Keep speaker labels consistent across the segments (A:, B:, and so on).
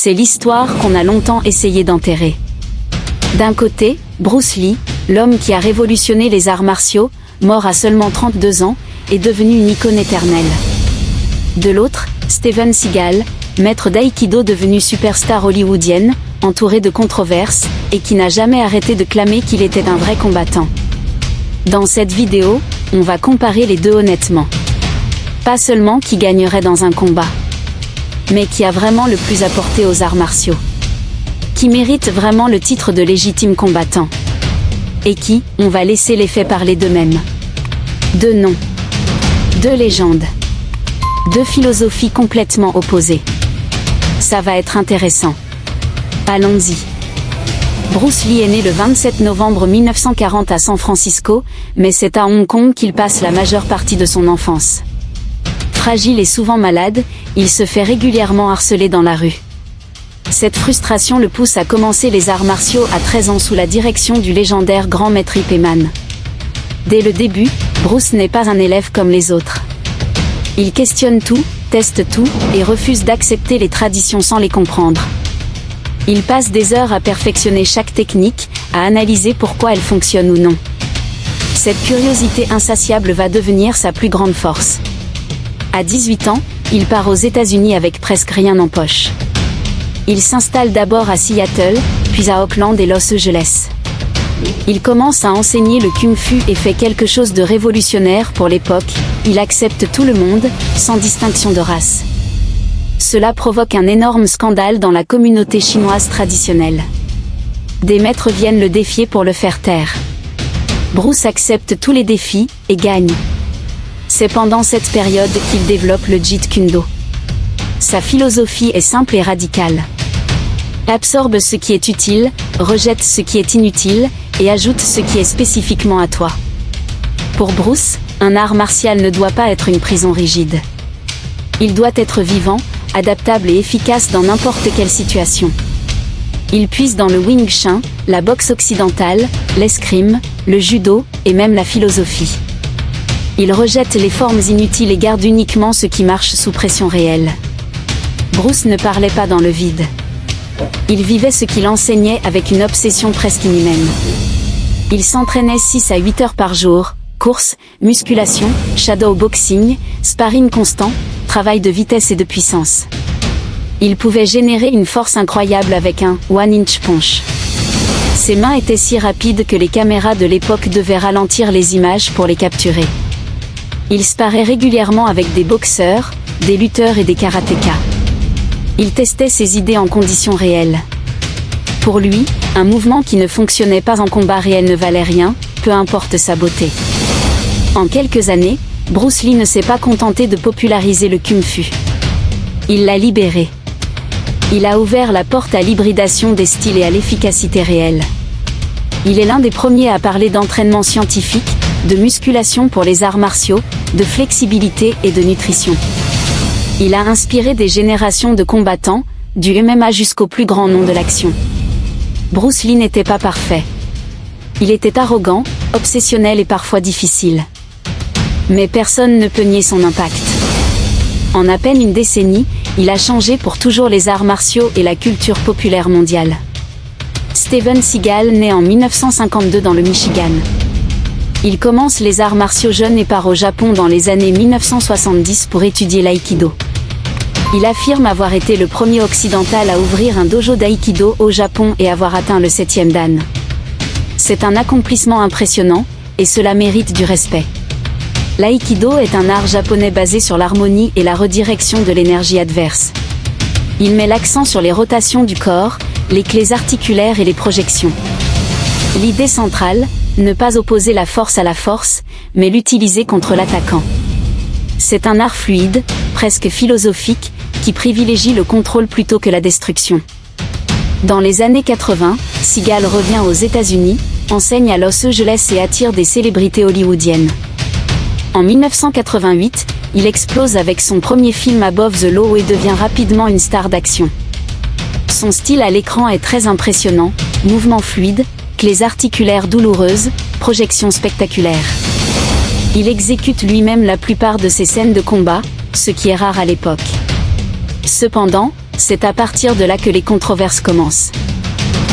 A: C'est l'histoire qu'on a longtemps essayé d'enterrer. D'un côté, Bruce Lee, l'homme qui a révolutionné les arts martiaux, mort à seulement 32 ans, est devenu une icône éternelle. De l'autre, Steven Seagal, maître d'aïkido devenu superstar hollywoodienne, entouré de controverses, et qui n'a jamais arrêté de clamer qu'il était un vrai combattant. Dans cette vidéo, on va comparer les deux honnêtement. Pas seulement qui gagnerait dans un combat, mais qui a vraiment le plus apporté aux arts martiaux. Qui mérite vraiment le titre de légitime combattant. Et qui, on va laisser les faits parler d'eux-mêmes. Deux noms. Deux légendes. Deux philosophies complètement opposées. Ça va être intéressant. Allons-y. Bruce Lee est né le 27 novembre 1940 à San Francisco, mais c'est à Hong Kong qu'il passe la majeure partie de son enfance. Fragile et souvent malade, il se fait régulièrement harceler dans la rue. Cette frustration le pousse à commencer les arts martiaux à 13 ans sous la direction du légendaire grand maître Ip Man. Dès le début, Bruce n'est pas un élève comme les autres. Il questionne tout, teste tout, et refuse d'accepter les traditions sans les comprendre. Il passe des heures à perfectionner chaque technique, à analyser pourquoi elle fonctionne ou non. Cette curiosité insatiable va devenir sa plus grande force. À 18 ans, il part aux États-Unis avec presque rien en poche. Il s'installe d'abord à Seattle, puis à Oakland et Los Angeles. Il commence à enseigner le kung-fu et fait quelque chose de révolutionnaire pour l'époque, il accepte tout le monde, sans distinction de race. Cela provoque un énorme scandale dans la communauté chinoise traditionnelle. Des maîtres viennent le défier pour le faire taire. Bruce accepte tous les défis, et gagne. C'est pendant cette période qu'il développe le Jeet Kune Do. Sa philosophie est simple et radicale. Absorbe ce qui est utile, rejette ce qui est inutile, et ajoute ce qui est spécifiquement à toi. Pour Bruce, un art martial ne doit pas être une prison rigide. Il doit être vivant, adaptable et efficace dans n'importe quelle situation. Il puise dans le Wing Chun, la boxe occidentale, l'escrime, le judo, et même la philosophie. Il rejette les formes inutiles et garde uniquement ce qui marche sous pression réelle. Bruce ne parlait pas dans le vide. Il vivait ce qu'il enseignait avec une obsession presque inhumaine. Il s'entraînait 6 à 8 heures par jour, course, musculation, shadow boxing, sparring constant, travail de vitesse et de puissance. Il pouvait générer une force incroyable avec un one-inch punch. Ses mains étaient si rapides que les caméras de l'époque devaient ralentir les images pour les capturer. Il sparait régulièrement avec des boxeurs, des lutteurs et des karatékas. Il testait ses idées en conditions réelles. Pour lui, un mouvement qui ne fonctionnait pas en combat réel ne valait rien, peu importe sa beauté. En quelques années, Bruce Lee ne s'est pas contenté de populariser le kung-fu. Il l'a libéré. Il a ouvert la porte à l'hybridation des styles et à l'efficacité réelle. Il est l'un des premiers à parler d'entraînement scientifique, de musculation pour les arts martiaux, de flexibilité et de nutrition. Il a inspiré des générations de combattants, du MMA jusqu'au plus grand nom de l'action. Bruce Lee n'était pas parfait. Il était arrogant, obsessionnel et parfois difficile. Mais personne ne peut nier son impact. En à peine une décennie, il a changé pour toujours les arts martiaux et la culture populaire mondiale. Steven Seagal naît en 1952 dans le Michigan. Il commence les arts martiaux jeune et part au Japon dans les années 1970 pour étudier l'aïkido. Il affirme avoir été le premier occidental à ouvrir un dojo d'aïkido au Japon et avoir atteint le 7e dan. C'est un accomplissement impressionnant, et cela mérite du respect. L'aïkido est un art japonais basé sur l'harmonie et la redirection de l'énergie adverse. Il met l'accent sur les rotations du corps, les clés articulaires et les projections. L'idée centrale, ne pas opposer la force à la force, mais l'utiliser contre l'attaquant. C'est un art fluide, presque philosophique, qui privilégie le contrôle plutôt que la destruction. Dans les années 80, Seagal revient aux États-Unis, enseigne à Los Angeles et attire des célébrités hollywoodiennes. En 1988, il explose avec son premier film Above the Law et devient rapidement une star d'action. Son style à l'écran est très impressionnant, mouvements fluides, clés articulaires douloureuses, projections spectaculaires. Il exécute lui-même la plupart de ses scènes de combat, ce qui est rare à l'époque. Cependant, C'est à partir de là que les controverses commencent.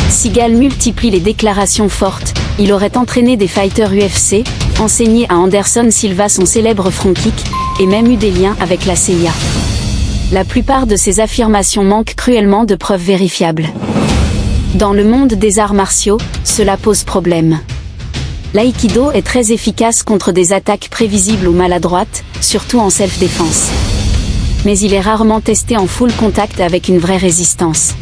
A: Seagal multiplie les déclarations fortes, il aurait entraîné des fighters UFC, enseigné à Anderson Silva son célèbre front kick, et même eu des liens avec la CIA. La plupart de ces affirmations manquent cruellement de preuves vérifiables. Dans le monde des arts martiaux, cela pose problème. L'aïkido est très efficace contre des attaques prévisibles ou maladroites, surtout en self-défense. Mais il est rarement testé en full contact avec une vraie résistance.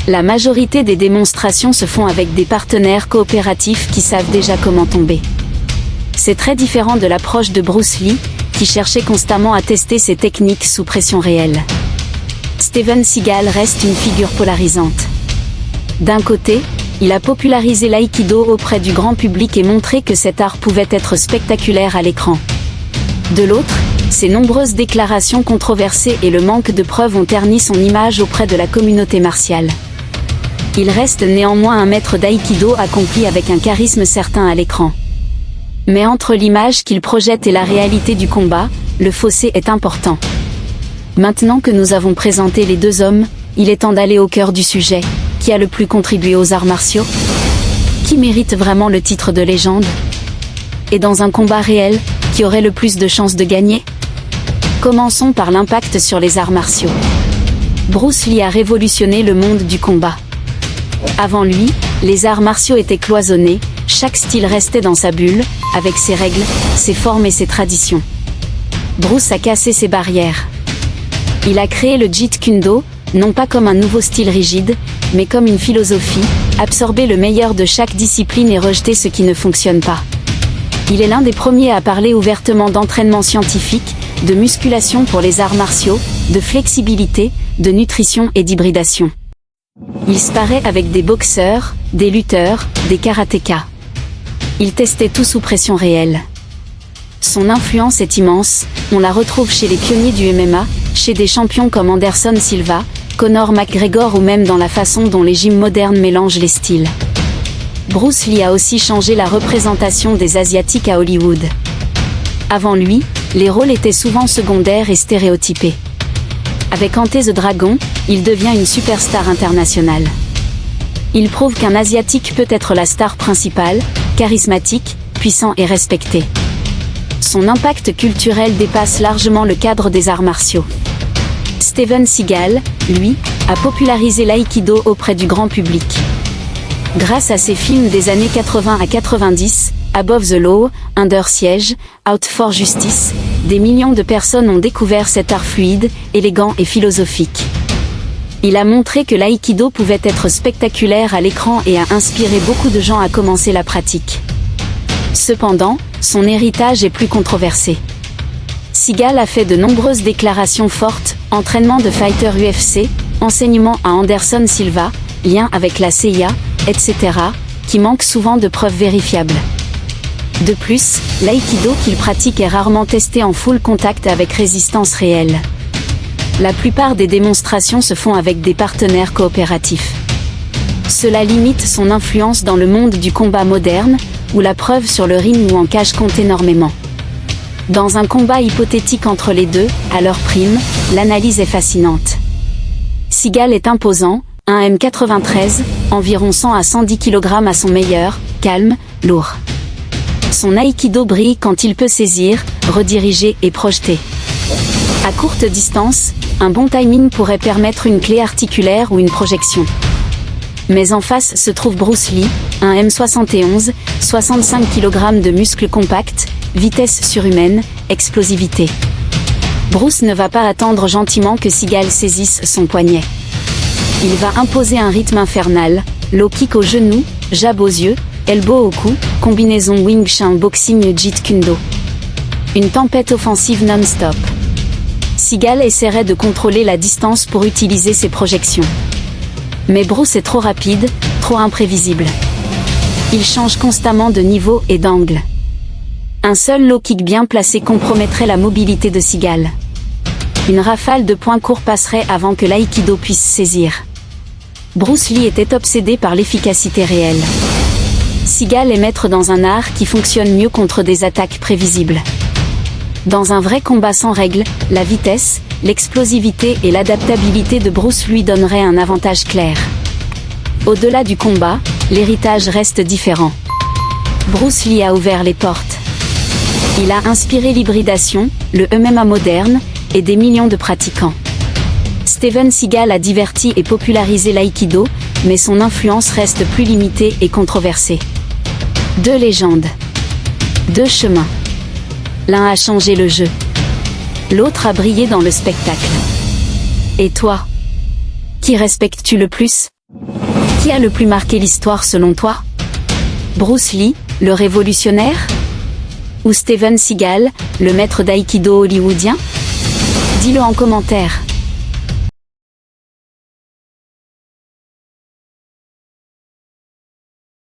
A: La majorité des démonstrations se font avec des partenaires coopératifs qui savent déjà comment tomber. C'est très différent de l'approche de Bruce Lee, qui cherchait constamment à tester ses techniques sous pression réelle. Steven Seagal reste une figure polarisante. D'un côté, il a popularisé l'aïkido auprès du grand public et montré que cet art pouvait être spectaculaire à l'écran. De l'autre, ses nombreuses déclarations controversées et le manque de preuves ont terni son image auprès de la communauté martiale. Il reste néanmoins un maître d'aïkido accompli avec un charisme certain à l'écran. Mais entre l'image qu'il projette et la réalité du combat, le fossé est important. Maintenant que nous avons présenté les deux hommes, il est temps d'aller au cœur du sujet. Qui a le plus contribué aux arts martiaux? Qui mérite vraiment le titre de légende? Et dans un combat réel, qui aurait le plus de chances de gagner? Commençons par l'impact sur les arts martiaux. Bruce Lee a révolutionné le monde du combat. Avant lui, les arts martiaux étaient cloisonnés, chaque style restait dans sa bulle, avec ses règles, ses formes et ses traditions. Bruce a cassé ces barrières. Il a créé le Jeet Kune Do, non pas comme un nouveau style rigide, mais comme une philosophie, absorber le meilleur de chaque discipline et rejeter ce qui ne fonctionne pas. Il est l'un des premiers à parler ouvertement d'entraînement scientifique, de musculation pour les arts martiaux, de flexibilité, de nutrition et d'hybridation. Il sparait avec des boxeurs, des lutteurs, des karatékas. Il testait tout sous pression réelle. Son influence est immense, on la retrouve chez les pionniers du MMA, chez des champions comme Anderson Silva, Conor McGregor ou même dans la façon dont les gyms modernes mélangent les styles. Bruce Lee a aussi changé la représentation des Asiatiques à Hollywood. Avant lui, les rôles étaient souvent secondaires et stéréotypés. Avec Ante the Dragon, il devient une superstar internationale. Il prouve qu'un Asiatique peut être la star principale, charismatique, puissant et respecté. Son impact culturel dépasse largement le cadre des arts martiaux. Steven Seagal, lui, a popularisé l'aïkido auprès du grand public. Grâce à ses films des années 80 à 90, Above the Law, Under Siege, Out for Justice, des millions de personnes ont découvert cet art fluide, élégant et philosophique. Il a montré que l'aïkido pouvait être spectaculaire à l'écran et a inspiré beaucoup de gens à commencer la pratique. Cependant, son héritage est plus controversé. Seagal a fait de nombreuses déclarations fortes, entraînement de fighters UFC, enseignement à Anderson Silva, lien avec la CIA, etc., qui manquent souvent de preuves vérifiables. De plus, l'aïkido qu'il pratique est rarement testé en full contact avec résistance réelle. La plupart des démonstrations se font avec des partenaires coopératifs. Cela limite son influence dans le monde du combat moderne, où la preuve sur le ring ou en cage compte énormément. Dans un combat hypothétique entre les deux, à leur prime, l'analyse est fascinante. Seagal est imposant, 1m93, environ 100 à 110 kg à son meilleur, calme, lourd. Son aïkido brille quand il peut saisir, rediriger et projeter. À courte distance, un bon timing pourrait permettre une clé articulaire ou une projection. Mais en face se trouve Bruce Lee, 1m71, 65 kg de muscles compacts, vitesse surhumaine, explosivité. Bruce ne va pas attendre gentiment que Seagal saisisse son poignet. Il va imposer un rythme infernal, low kick au genou, jab aux yeux, elbow au cou, combinaison Wing Chun Boxing Jeet Kune Do. Une tempête offensive non-stop. Seagal essaierait de contrôler la distance pour utiliser ses projections. Mais Bruce est trop rapide, trop imprévisible. Il change constamment de niveau et d'angle. Un seul low kick bien placé compromettrait la mobilité de Seagal. Une rafale de poings courts passerait avant que l'aïkido puisse saisir. Bruce Lee était obsédé par l'efficacité réelle. Seagal est maître dans un art qui fonctionne mieux contre des attaques prévisibles. Dans un vrai combat sans règles, la vitesse, l'explosivité et l'adaptabilité de Bruce lui donneraient un avantage clair. Au-delà du combat, l'héritage reste différent. Bruce Lee a ouvert les portes. Il a inspiré l'hybridation, le MMA moderne, et des millions de pratiquants. Steven Seagal a diverti et popularisé l'aïkido, mais son influence reste plus limitée et controversée. Deux légendes. Deux chemins. L'un a changé le jeu. L'autre a brillé dans le spectacle. Et toi? Qui respectes-tu le plus? Qui a le plus marqué l'histoire selon toi? Bruce Lee, le révolutionnaire? Ou Steven Seagal, le maître d'aïkido hollywoodien? Dis-le en commentaire.